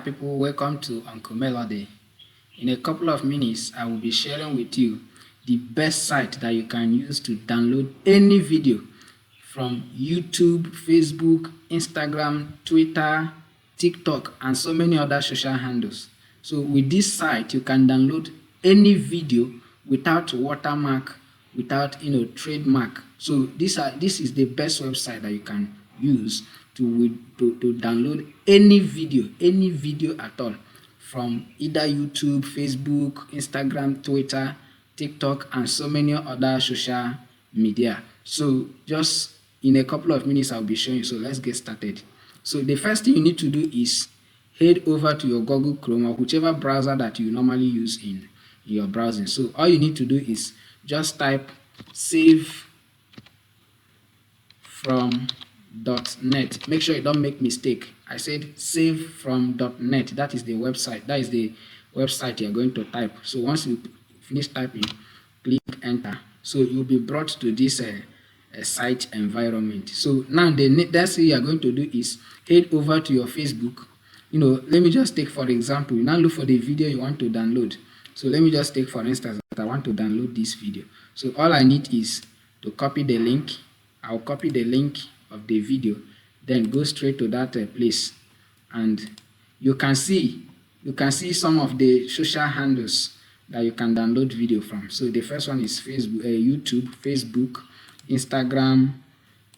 people, welcome to Uncle Melody. In a couple of minutes, I will be sharing with you the best site that you can use to download any video from YouTube, Facebook, Instagram, Twitter, TikTok, and so many other social handles. So with this site, you can download any video without watermark, without trademark. So this is the best website that you can use to download any video at all from either YouTube, Facebook, Instagram, Twitter, TikTok, and so many other social media. So just in a couple of minutes, I'll be showing you. So let's get started. So the first thing you need to do is head over to your Google Chrome or whichever browser that you normally use in your browsing. So all you need to do is just type save from .net. Make sure you don't make mistake. I said save from .net. That is the website. That is the website you're going to type. So once you finish typing, click enter. So you'll be brought to this site environment. So now the next thing you're going to do is head over to your Facebook. Let me just take for example, you now look for the video you want to download. So let me just take for instance that I want to download this video. So all I need is to copy the link. I'll copy the link of the video, then go straight to that place, and you can see some of the social handles that you can download video from. So the first one is Facebook, YouTube, Facebook, Instagram,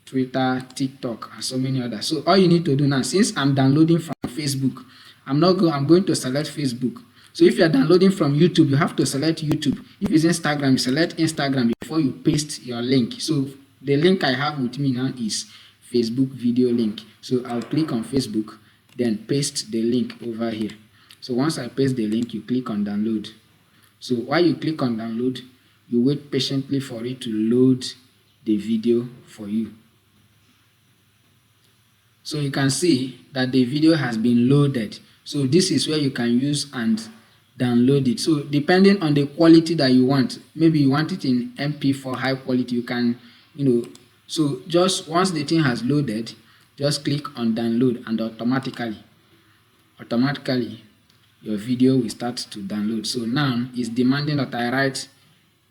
Twitter, TikTok, and so many others. So all you need to do now, since I'm downloading from Facebook, I'm going to select Facebook. So if you are downloading from YouTube, you have to select YouTube. If it's Instagram, you select Instagram before you paste your link. So the link I have with me now is Facebook video link. So I'll click on Facebook, then paste the link over here. So once I paste the link, you click on download. So while you click on download, you wait patiently for it to load the video for you. So you can see that the video has been loaded. So this is where you can use and download it. So depending on the quality that you want, maybe you want it in MP4 high quality, you can, so just once the thing has loaded, just click on download, and automatically your video will start to download. So now it's demanding that I write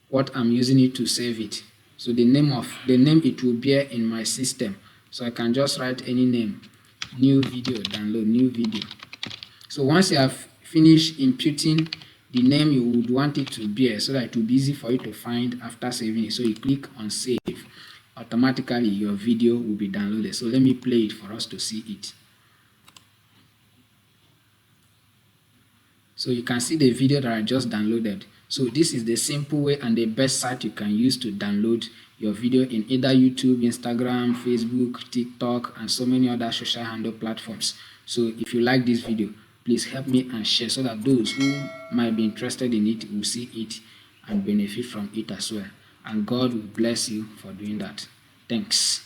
what I'm using it to save it. So the name it will bear in my system. So I can just write any name, new video, download new video. So once you have finished imputing the name you would want it to bear, so that it will be easy for you to find after saving it. So you click on save. Automatically your video will be downloaded. So let me play it for us to see it. So you can see the video that I just downloaded. So this is the simple way and the best site you can use to download your video in either YouTube, Instagram, Facebook, TikTok, and so many other social handle platforms. So if you like this video, please help me and share so that those who might be interested in it will see it and benefit from it as well. And God will bless you for doing that. Thanks.